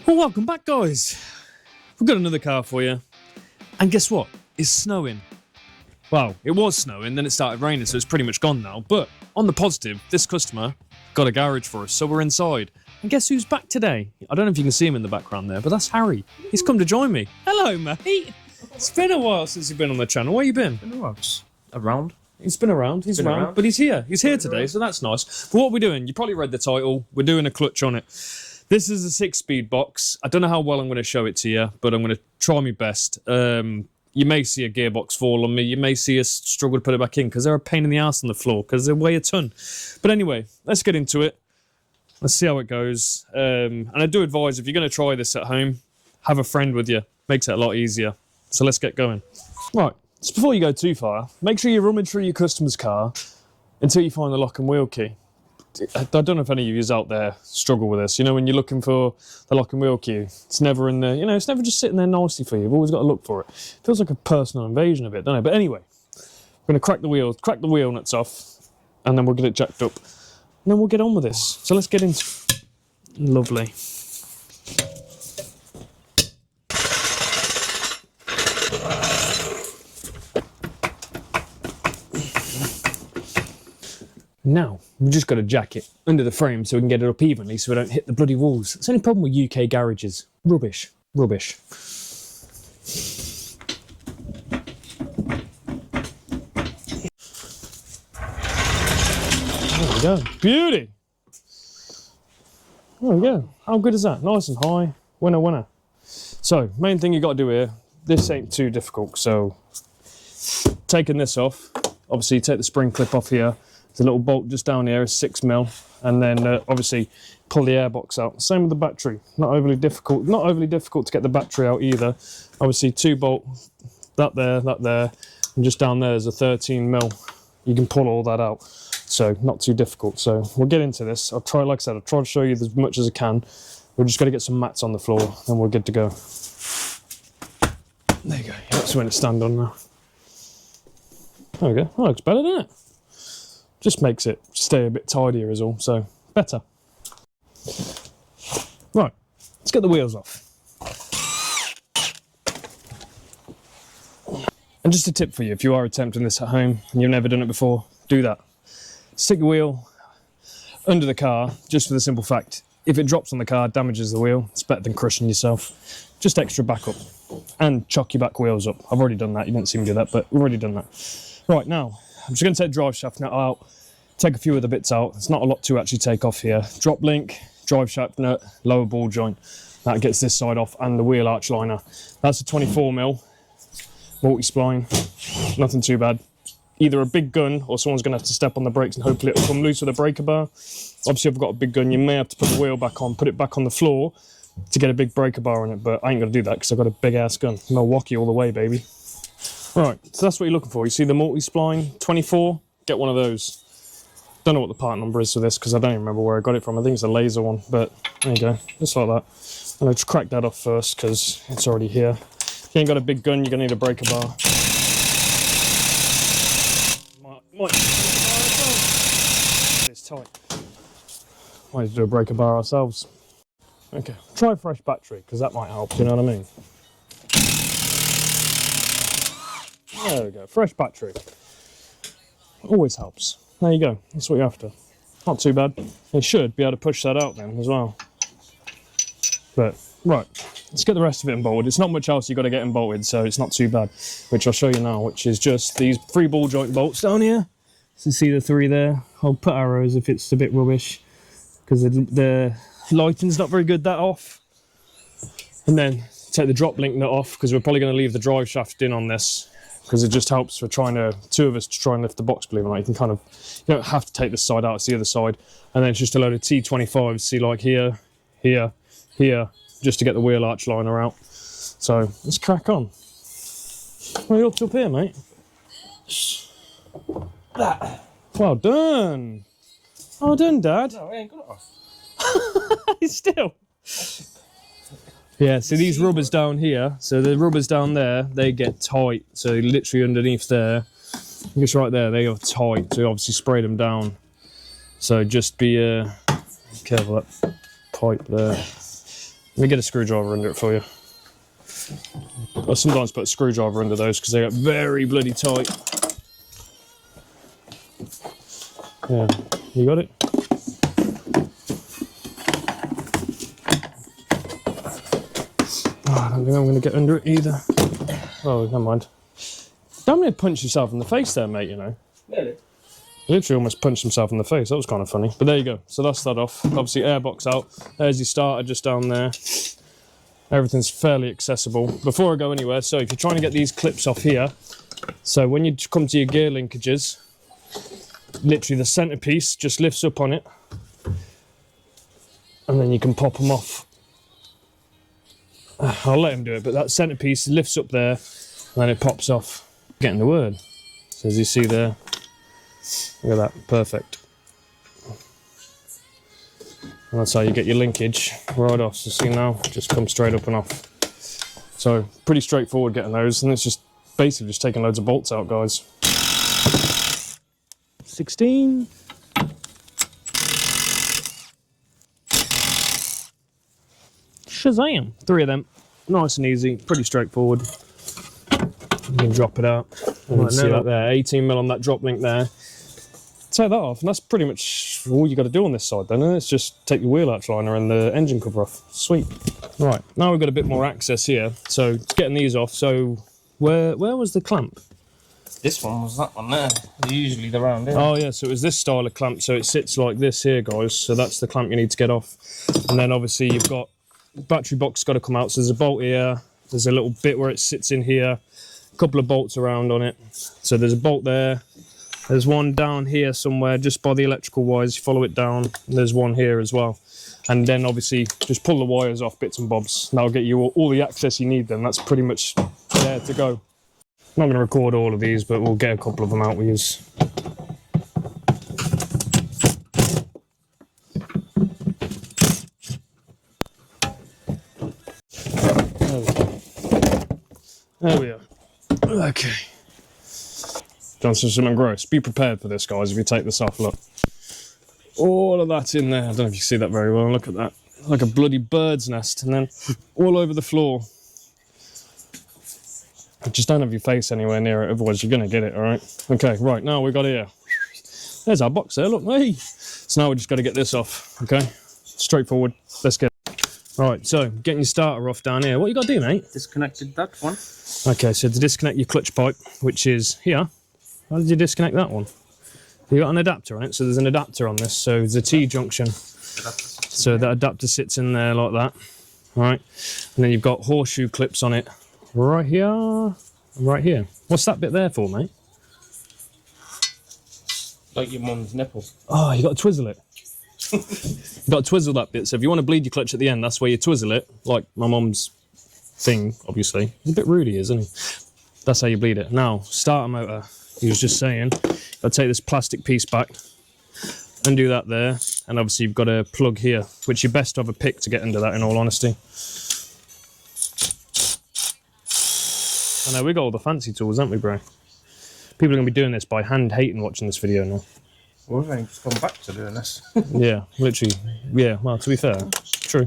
Well, welcome back, guys. We've got another car for you. And guess what? It's snowing. Well, it was snowing, then it started raining, so it's pretty much gone now. But on the positive, this customer got a garage for us, so we're inside. And guess who's back today? I don't know if you can see him in the background there, but that's Harry. He's come to join me. Hello, mate. It's been a while since you've been on the channel. Where you been? Been a while. Just around. He's been around. He's around. But he's here. He's here today, so that's nice. But what we're doing, you probably read the title. We're doing a clutch on it. This is a 6-speed box. I don't know how well I'm going to show it to you, but I'm going to try my best. You may see a gearbox fall on me. You may see us struggle to put it back in because they're a pain in the ass on the floor because they weigh a ton. But anyway, let's get into it. Let's see how it goes. And I do advise, if you're going to try this at home, have a friend with you. Makes it a lot easier. So let's get going. Right, so before you go too far, make sure you rummage through your customer's car until you find the lock and wheel key. I don't know if any of you out there struggle with this. You know, when you're looking for the lock and wheel key, it's never in there. You know, it's never just sitting there nicely for you. You've always got to look for it. Feels like a personal invasion a bit, doesn't it? But anyway, we're going to crack the wheel nuts off, and then we'll get it jacked up. And then we'll get on with this. So let's get into it. Lovely. Now, we've just got to jack it under the frame so we can get it up evenly so we don't hit the bloody walls. It's the only problem with UK garages. Rubbish. Rubbish. There we go. Beauty! There we go. How good is that? Nice and high. Winner, winner. So, main thing you got to do here, this ain't too difficult. So, taking this off, obviously you take the spring clip off here. The little bolt just down here is 6mm, and then obviously pull the airbox out. Same with the battery, not overly difficult to get the battery out either. Obviously 2-bolt, that there, and just down there is a 13mm. You can pull all that out, so not too difficult. So we'll get into this. I'll try, like I said, I'll try to show you as much as I can. We're just got to get some mats on the floor, and we're good to go. There you go. That's when it's stand on now. There we go. That looks better, doesn't it? Just makes it stay a bit tidier is all, so better. Right, let's get the wheels off. And just a tip for you, if you are attempting this at home and you've never done it before, do that. Stick the wheel under the car, just for the simple fact, if it drops on the car, damages the wheel, it's better than crushing yourself. Just extra backup. And chock your back wheels up. I've already done that, you didn't see me do that, but we've already done that. Right, now, I'm just going to take the drive shaft nut out, take a few of the bits out. There's not a lot to actually take off here. Drop link, drive shaft nut, lower ball joint. That gets this side off, and the wheel arch liner. That's a 24mm multi-spline. Nothing too bad. Either a big gun, or someone's going to have to step on the brakes and hopefully it'll come loose with a breaker bar. Obviously, if I've got a big gun, you may have to put the wheel back on, put it back on the floor to get a big breaker bar on it, but I ain't going to do that because I've got a big-ass gun. Milwaukee all the way, baby. Right, so that's what you're looking for. You see the multi-spline 24? Get one of those. Don't know what the part number is for this because I don't even remember where I got it from. I think it's a laser one, but there you go, just like that. And I'll just crack that off first because it's already here. If you ain't got a big gun, you're gonna need a breaker bar. It's tight. Might have to do a breaker bar ourselves. Okay, try a fresh battery because that might help, you know what I mean? There we go, fresh battery. Always helps. There you go, that's what you're after. Not too bad. You should be able to push that out then as well. But, right, let's get the rest of it bolted. It's not much else you've got to get bolted, so it's not too bad. Which I'll show you now, which is just these 3 ball joint bolts down here. So you see the 3 there. I'll put arrows if it's a bit rubbish, because the lighting's not very good that off. And then take the drop link nut off, because we're probably going to leave the drive shaft in on this, because it just helps for two of us to try and lift the box, believe it or not. You don't have to take this side out, it's the other side. And then it's just a load of T25s, see, like here, here, here, just to get the wheel arch liner out. So let's crack on. What are you up to up here, mate? That. Well done. Well done, Dad. No, we ain't got it off. Still. Yeah, so these rubbers down here, so the rubbers down there, they get tight. So literally underneath there, just right there, they are tight. So you obviously spray them down. So just be careful that pipe there. Let me get a screwdriver under it for you. I sometimes put a screwdriver under those because they get very bloody tight. Yeah, you got it? Oh, I don't think I'm going to get under it either. Oh, never mind. Don't need to punch yourself in the face there, mate, you know. Really? Literally almost punched himself in the face. That was kind of funny. But there you go. So that's that off. Obviously, airbox out. There's your starter just down there. Everything's fairly accessible. Before I go anywhere, so if you're trying to get these clips off here, so when you come to your gear linkages, literally the centerpiece just lifts up on it, and then you can pop them off. I'll let him do it, but that centerpiece lifts up there, and then it pops off. Getting the word. So as you see there, look at that, perfect. And that's how you get your linkage right off. So see now, just come straight up and off. So pretty straightforward getting those, and it's just basically just taking loads of bolts out, guys. 16. Shazam! 3 of them. Nice and easy, pretty straightforward. You can drop it out. And you see that there, 18mm on that drop link there. Take that off, and that's pretty much all you got to do on this side then, and it's just take your wheel arch liner and the engine cover off. Sweet. Right, now we've got a bit more access here, so it's getting these off. So where was the clamp? This one was that one there. Usually they're around here. Oh yeah, so it was this style of clamp, so it sits like this here, guys. So that's the clamp you need to get off. And then obviously you've got battery box got to come out, so there's a bolt here, there's a little bit where it sits in here, a couple of bolts around on it. So there's a bolt there. There's one down here somewhere, just by the electrical wires. You follow it down, and there's one here as well. And then obviously just pull the wires off, bits and bobs. That'll get you all the access you need then. That's pretty much there to go. I'm not going to record all of these, but we'll get a couple of them out we use. There we are. Okay. Johnson, something gross. Be prepared for this, guys, if you take this off. Look. All of that in there. I don't know if you see that very well. Look at that. Like a bloody bird's nest. And then all over the floor. Just don't have your face anywhere near it, otherwise you're going to get it, all right? Okay, right, now we got here. There's our box there, look, hey. So now we just got to get this off, okay? Straightforward. Let's get it. Right, so getting your starter off down here. What you got to do, mate? Disconnected that one. Okay, so to disconnect your clutch pipe, which is here, how did you disconnect that one? You got an adapter on it, so there's an adapter on this, so there's a T-junction. So that adapter sits in there like that, all right? And then you've got horseshoe clips on it right here and right here. What's that bit there for, mate? Like your mum's nipple. Oh, you got to twizzle it. You got to twizzle that bit. So if you want to bleed your clutch at the end, that's where you twizzle it, like my mum's thing, obviously. He's a bit rudy, isn't he? That's how you bleed it. Now, starter motor. He was just saying, I'll take this plastic piece back, undo that there, and obviously you've got a plug here, which you're best to have a pick to get under that, in all honesty. I know, we got all the fancy tools, haven't we, bro? People are going to be doing this by hand hating watching this video now. Well, we've only just gone back to doing this. Yeah, literally. Yeah, well, to be fair, true.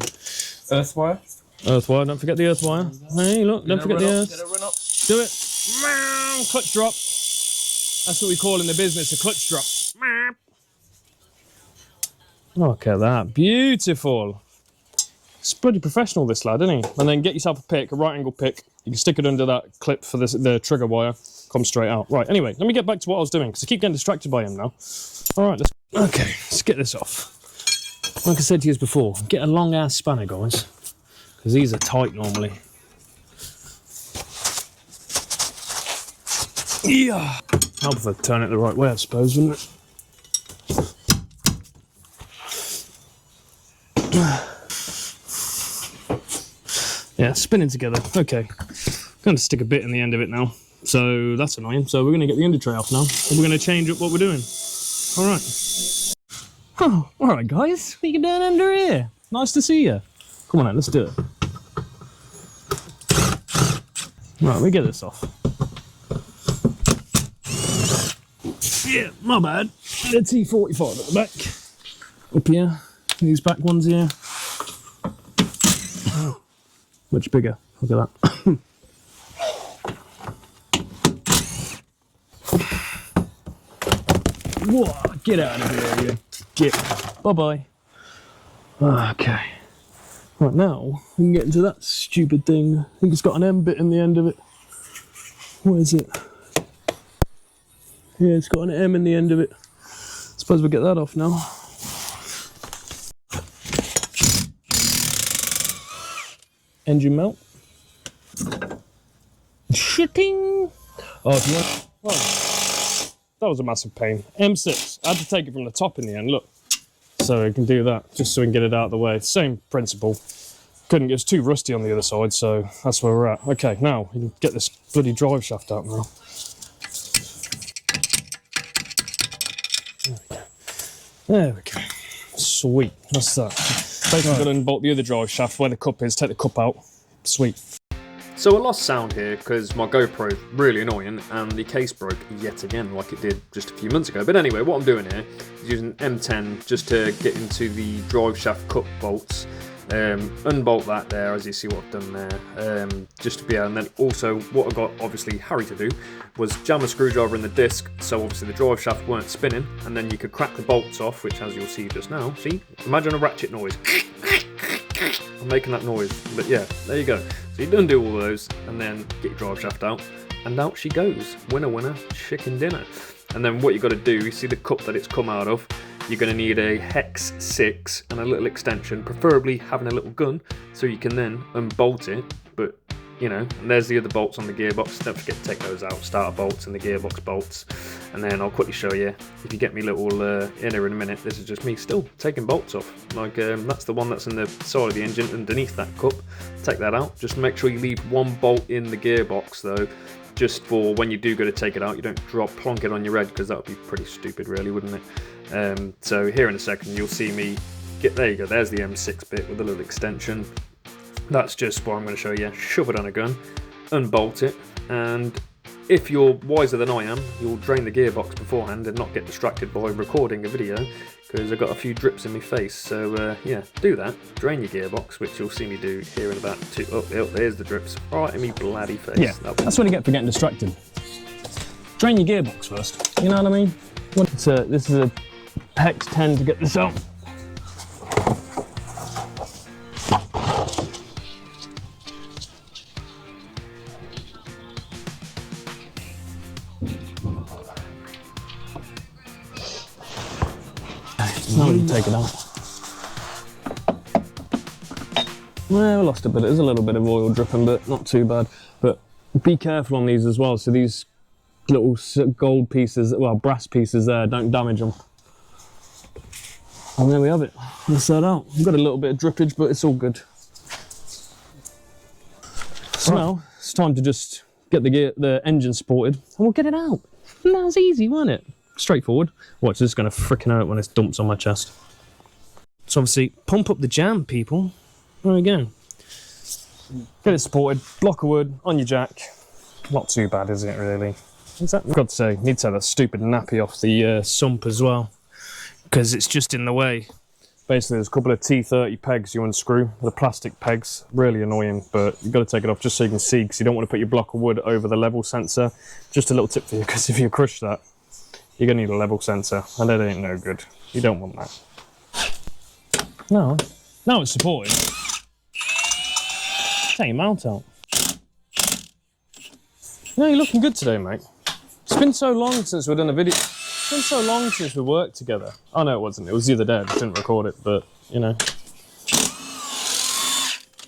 Earth wire. Earth wire, don't forget the earth wire. Hey, look, don't forget the earth. Get it run up. Do it. Clutch drop. That's what we call in the business, a clutch drop. Look at that, beautiful. It's pretty professional, this lad, isn't he? And then get yourself a pick, a right angle pick. You can stick it under that clip for the trigger wire. Come straight out. Right, anyway, let me get back to what I was doing, because I keep getting distracted by him now. All right, let's get this off. Like I said to you before, get a long ass spanner, guys, because these are tight normally. Yeah. Help if I turn it the right way, I suppose, wouldn't it? Yeah, spinning together. Okay. I'm going to stick a bit in the end of it now. So that's annoying. So we're going to get the under tray off now. And we're going to change up what we're doing. All right. Oh, all right, guys. What are you doing under here? Nice to see you. Come on, then, let's do it. Right, we get this off. Yeah, my bad. The T45 at the back. Up here. These back ones here. Much bigger. Look at that. Whoa, get out of here, you git. Bye-bye. Okay. Right, now we can get into that stupid thing. I think it's got an M bit in the end of it. What is it? Yeah, it's got an M in the end of it. Suppose we'll get that off now. Engine melt. Shitting. Oh, if you want. Oh, that was a massive pain. M6. I had to take it from the top in the end. Look. So we can do that, just so we can get it out of the way. Same principle. Couldn't, it was too rusty on the other side, so that's where we're at. Okay, now we can get this bloody drive shaft out now. There we go. Sweet, that's that. Basically, got to unbolt the other drive shaft where the cup is, take the cup out. Sweet. So I lost sound here because my GoPro is really annoying and the case broke yet again like it did just a few months ago. But anyway, what I'm doing here is using M10 just to get into the drive shaft cup bolts. Unbolt that there, as you see what I've done there, just to be able, and then also what I got obviously Harry to do was jam a screwdriver in the disc so obviously the drive shaft weren't spinning, and then you could crack the bolts off, which as you'll see just now, see, imagine a ratchet noise. I'm making that noise, but yeah, there you go. So you undo all those and then get your drive shaft out, and out she goes. Winner, winner, chicken dinner. And then what you got to do, you see the cup that it's come out of, you're going to need a hex 6 and a little extension, preferably having a little gun, so you can then unbolt it. But, you know, and there's the other bolts on the gearbox. Don't forget to take those out, starter bolts and the gearbox bolts. And then I'll quickly show you, if you get me little inner in a minute, this is just me still taking bolts off. Like, that's the one that's in the side of the engine underneath that cup. Take that out. Just make sure you leave one bolt in the gearbox, though, just for when you do go to take it out, you don't plonk it on your head, because that would be pretty stupid really, wouldn't it? So here in a second you'll see me get, there you go, there's the M6 bit with a little extension. That's just what I'm going to show you. Shove it on a gun, unbolt it, and if you're wiser than I am, you'll drain the gearbox beforehand and not get distracted by recording a video, because I've got a few drips in my face. So yeah, do that, drain your gearbox, which you'll see me do here in about two, oh there's the drips, right in me bloody face. Yeah, that's what you get for getting distracted. Drain your gearbox first, you know what I mean? This is a hex 10 to get this out. Now we can take it out. Well, we lost a bit. There's a little bit of oil dripping, but not too bad. But be careful on these as well. So these little gold pieces, well, brass pieces there, don't damage them. And there we have it. That's that out. We've got a little bit of drippage, but it's all good. So now it's time to just get the engine supported, and we'll get it out. And that was easy, wasn't it? Straightforward. Watch, this is going to frickin' hurt when it dumps on my chest. So obviously, pump up the jam, people. There we go. Get it supported. Block of wood on your jack. Not too bad, is it, really? Exactly. I've got to say, need to have that stupid nappy off the sump as well, because it's just in the way. Basically, there's a couple of T30 pegs you unscrew, the plastic pegs, really annoying, but you've got to take it off just so you can see, because you don't want to put your block of wood over the level sensor. Just a little tip for you, because if you crush that, you're going to need a level sensor, and that ain't no good. You don't want that. No, now it's supported. Take your mount out. No, you're looking good today, mate. It's been so long since we've done a video. It's been so long since we worked together. Oh no, it wasn't. It was the other day. I just didn't record it, but you know.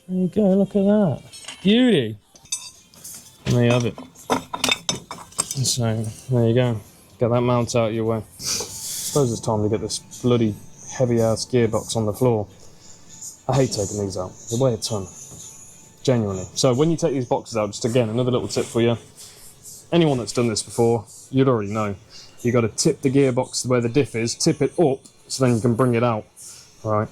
There you go. Look at that. Beauty. And there you have it. So there you go. Get that mount out of your way. I suppose it's time to get this bloody heavy-ass gearbox on the floor. I hate taking these out. They weigh a ton. Genuinely. So when you take these boxes out, just again, another little tip for you. Anyone that's done this before, you'd already know. You got to tip the gearbox where the diff is, tip it up, so then you can bring it out. Right?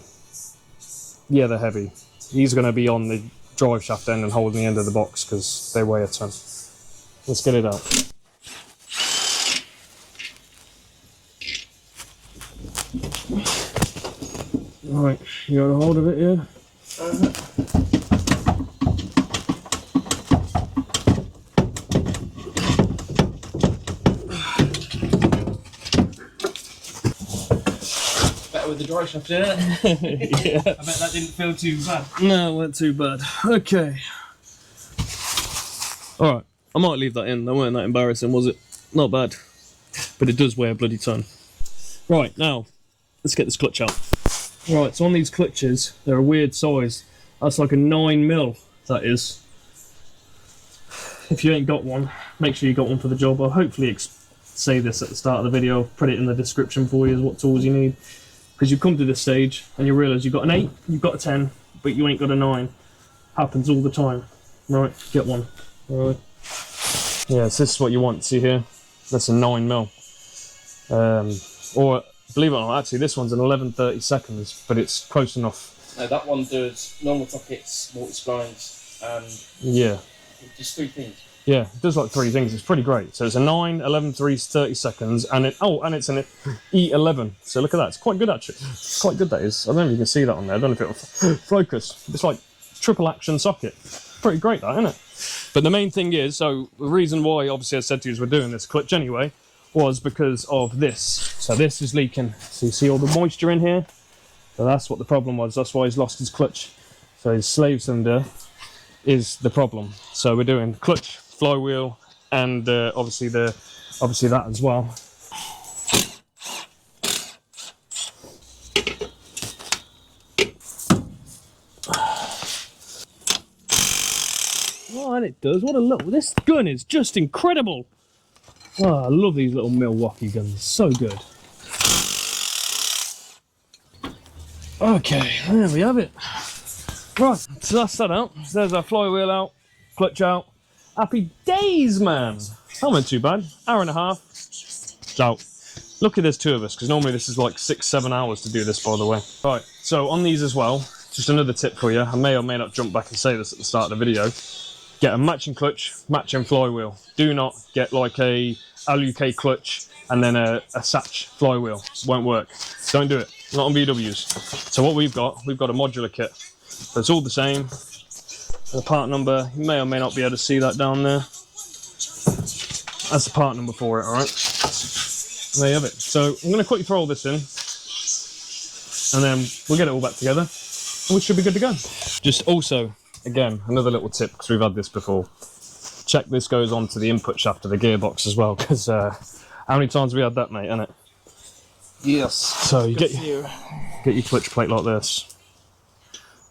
Yeah, they're heavy. These are going to be on the drive shaft end and holding the end of the box because they weigh a ton. Let's get it out. Right, you got a hold of it, yeah? the duration of doing it. Yeah. I bet that didn't feel too bad. No, it weren't too bad. Okay. Alright, I might leave that in. That weren't that embarrassing, was it? Not bad. But it does weigh a bloody ton. Right, now, let's get this clutch out. Right, so on these clutches, they're a weird size. That's like a 9mm, that is. If you ain't got one, make sure you got one for the job. I'll hopefully say this at the start of the video, put it in the description for you, what tools you need. Because you come to this stage and you realise you've got an 8, you've got a 10, but you ain't got a 9. Happens all the time. Right, get one. Right. Yeah, so this is what you want, see here? That's a 9mm. Or, believe it or not, actually this one's an 11/30 seconds, but it's close enough. No, that one does normal sockets, mortise grinds, and Yeah. just 3 things. Yeah, it does like 3 things. It's pretty great. So it's a 9, 11, 3, 30 seconds, and and it's an E11. So look at that. It's quite good actually. It's quite good that is. I don't know if you can see that on there. I don't know if it'll focus. It's like triple action socket. Pretty great that, isn't it? But the main thing is, so the reason why obviously I said to you we're doing this clutch anyway, was because of this. So this is leaking. So you see all the moisture in here? So that's what the problem was. That's why he's lost his clutch. So his slave cylinder is the problem. So we're doing clutch, flywheel, and obviously that as well. Oh, and it does. What a look! This gun is just incredible. Oh, I love these little Milwaukee guns. So good. Okay, there we have it. Right, so that's that out. So there's our flywheel out, clutch out. Happy days, man. That went too bad. Hour and a half. It's out. Lucky there's 2 of us, because normally this is like 6-7 hours to do this, by the way. Right, so on these as well, just another tip for you. I may or may not jump back and say this at the start of the video. Get a matching clutch, matching flywheel. Do not get like a alot clutch and then a Satch flywheel. Won't work. Don't do it. Not on VWs. So what we've got a modular kit. So it's all the same. The part number, you may or may not be able to see that down there. That's the part number for it, alright? There you have it. So I'm going to quickly throw all this in. And then we'll get it all back together. And we should be good to go. Just also, again, another little tip, because we've had this before. Check this goes on to the input shaft of the gearbox as well, because how many times have we had that, mate, innit? Yes. So you get your clutch plate like this.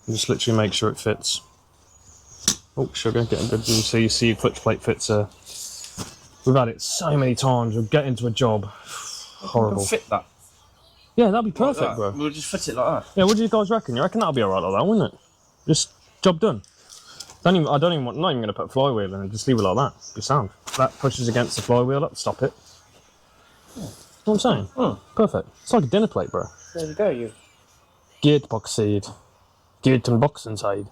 And just literally make sure it fits. Oh, sugar, getting good. So you see your clutch plate fits. We've had it so many times. We'll get into a job. Horrible. We'll fit that. Yeah, that'd be perfect, Like that. bro. We'll just fit it like that. Yeah, what do you guys reckon? You reckon that'll be alright like that, wouldn't it? Just job done. I don't even want. Not even going to put a flywheel in it. Just leave it like that. Be sound. That pushes against the flywheel. Up, stop it. Yeah. You know what I'm saying? Oh. Perfect. It's like a dinner plate, bro. There you go, you. Gearbox seed. Geared box inside.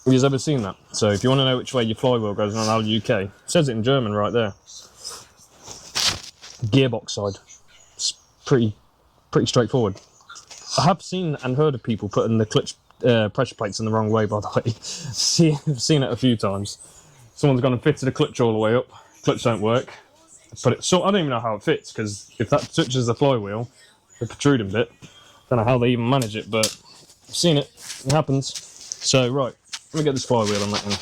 Have you ever seen that? So if you want to know which way your flywheel goes on Al UK, it says it in German right there. Gearbox side. It's pretty straightforward. I have seen and heard of people putting the clutch pressure plates in the wrong way, by the way. I've seen it a few times. Someone's gone and fitted a clutch all the way up. Clutch don't work. But I don't even know how it fits, because if that touches the flywheel, the protruding bit, don't know how they even manage it, but I've seen it. It happens. So right, let me get this flywheel on that one.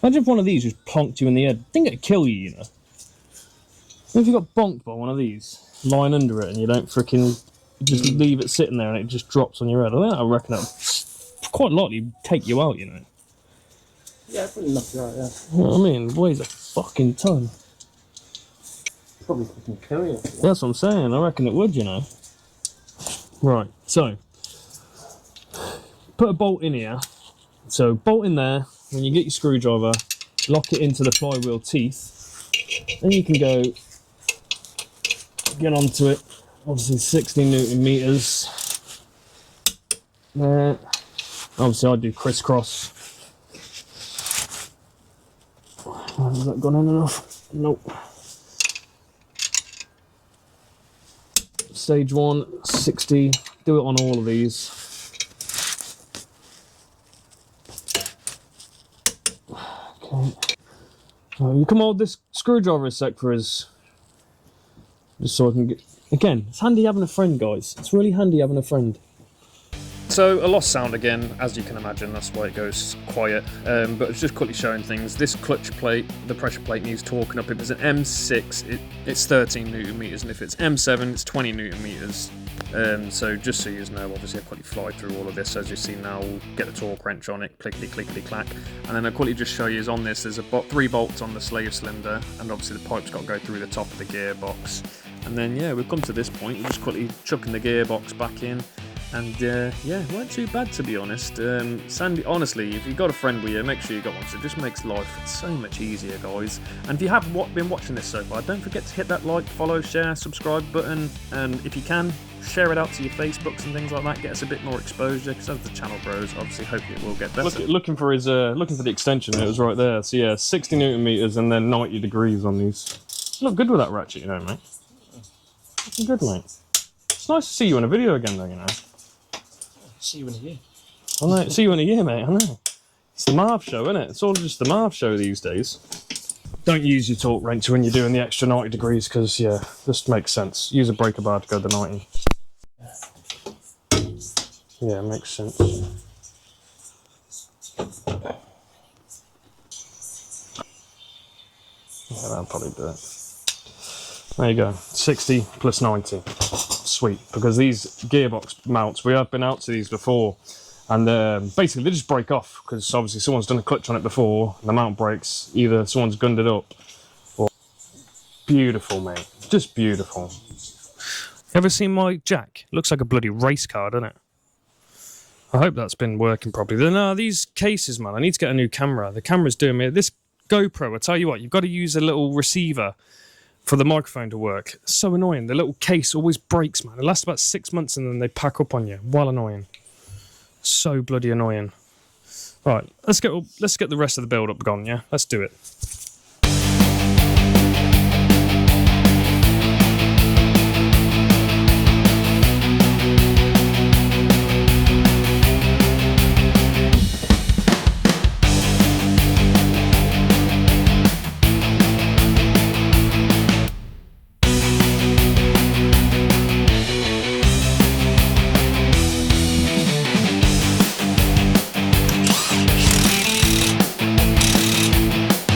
Imagine if one of these just plonked you in the head. I think it'd kill you, you know. If you got bonked by one of these, lying under it, and you don't freaking just leave it sitting there and it just drops on your head, I reckon that'd quite likely take you out, you know. Yeah, pretty knock you out, yeah. You know what I mean? It weighs a fucking ton. Probably fucking kill you. That's what I'm saying. I reckon it would, you know. Right, so put a bolt in here. So bolt in there. When you get your screwdriver, lock it into the flywheel teeth. Then you can go get onto it. Obviously 60 Newton meters. Obviously I do crisscross. Has that gone in enough? Nope. Stage 1, 60. Do it on all of these. Okay. You come hold this screwdriver a sec for us. Just so I can get... Again, it's handy having a friend, guys. It's really handy having a friend. So a lost sound again, as you can imagine, that's why it goes quiet. But it's just quickly showing things. This clutch plate, the pressure plate needs torquing up. If it's an M6, it's 13 Newton meters, and if it's M7, it's 20 Newton meters. So just so you know, obviously I quickly fly through all of this. As you see now, we'll get the torque wrench on it, clickety clickety clack, and then I'll quickly just show you is on this. There's 3 bolts on the slave cylinder, and obviously the pipe's got to go through the top of the gearbox. And then yeah, we've come to this point. We're just quickly chucking the gearbox back in. And yeah, it weren't too bad to be honest. Sandy, honestly, if you've got a friend with you, make sure you got one. So it just makes life so much easier, guys. And if you have been watching this so far, don't forget to hit that like, follow, share, subscribe button. And if you can, share it out to your Facebooks and things like that. Get us a bit more exposure, because as the channel grows, obviously, hopefully it will get better. Looking for the extension. It was right there. So yeah, 60 Newton meters and then 90 degrees on these. You look good with that ratchet, you know, mate. Looking good, mate. It's nice to see you in a video again, though, you know. See you in a year. I know. See you in a year, mate. I know. It's the Marv show, isn't it? It's all just the Marv show these days. Don't use your torque wrench when you're doing the extra 90 degrees, because yeah, just makes sense. Use a breaker bar to go to 90. Yeah, makes sense. Yeah, that'll probably do it. There you go. 60 plus 90. Sweet, because these gearbox mounts, we have been out to these before, and basically they just break off because obviously someone's done a clutch on it before and the mount breaks. Either someone's gunned it up or... Beautiful, mate, just beautiful. Ever seen my jack? Looks like a bloody race car, doesn't it? I hope that's been working properly. No, these cases, man, I need to get a new camera. The camera's doing me. This GoPro, I tell you what, you've got to use a little receiver for the microphone to work. It's so annoying. The little case always breaks, man. It lasts about 6 months and then they pack up on you. Well annoying. So bloody annoying. Right, let's get the rest of the build up gone, yeah? Let's do it.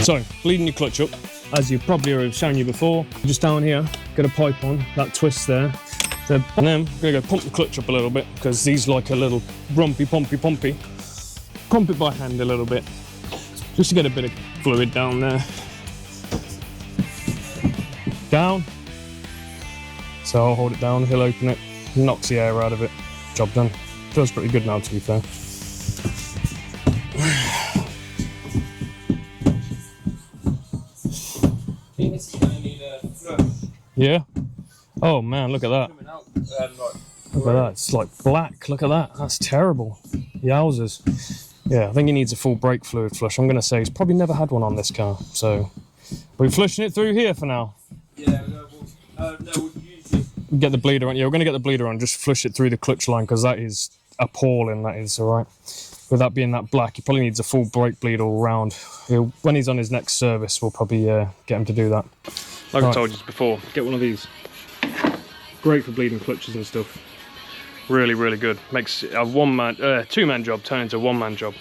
So, bleeding your clutch up, as you probably have shown you before. Just down here, get a pipe on, that twist there. And then we're gonna go pump the clutch up a little bit, because these like a little rumpy, pumpy. Pump it by hand a little bit, just to get a bit of fluid down there. Down. So I'll hold it down, he'll open it, knocks the air out of it. Job done. Feels pretty good now, to be fair. Yeah. Oh man, look at that. Look at that. It's like black. Look at that. That's terrible. Yowzers. Yeah, I think he needs a full brake fluid flush. I'm going to say he's probably never had one on this car. So we're flushing it through here for now. Yeah, no, we'll usually get the bleeder on. Yeah, we're going to get the bleeder on. Just flush it through the clutch line, because that is appalling. That is, all right. With that being that black, he probably needs a full brake bleed all round. When he's on his next service, we'll probably get him to do that. Like I told you before, get one of these. Great for bleeding clutches and stuff. Really, really good. Makes a two-man job turn into a one-man job.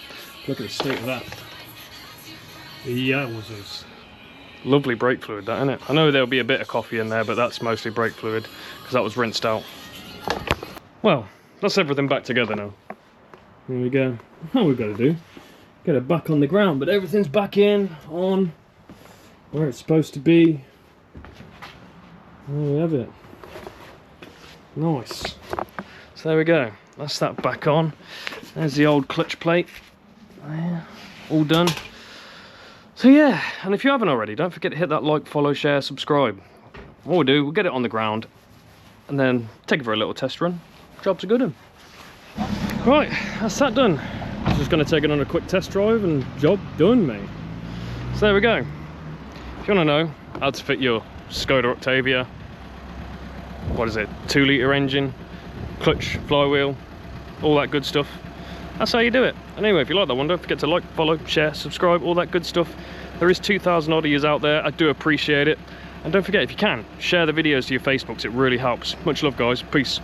Look at the state of that. Yowzers. Lovely brake fluid, that, isn't it? I know there'll be a bit of coffee in there, but that's mostly brake fluid, because that was rinsed out. Well, that's everything back together now. There we go. All we've got to do, get it back on the ground, but everything's back in, on, where it's supposed to be. There we have it. Nice. So there we go. That's that back on. There's the old clutch plate. There. All done. So yeah, and if you haven't already, don't forget to hit that like, follow, share, subscribe. What we'll do, we'll get it on the ground and then take it for a little test run. Job's a good one. Right, that's that done. Just going to take it on a quick test drive and job done, mate. So there we go. If you want to know how to fit your Skoda Octavia, what is it, 2 litre engine, clutch, flywheel, all that good stuff, that's how you do it. Anyway, if you like that one, don't forget to like, follow, share, subscribe, all that good stuff. There is 2,000 odd of yous out there. I do appreciate it. And don't forget, if you can, share the videos to your Facebooks. It really helps. Much love, guys. Peace.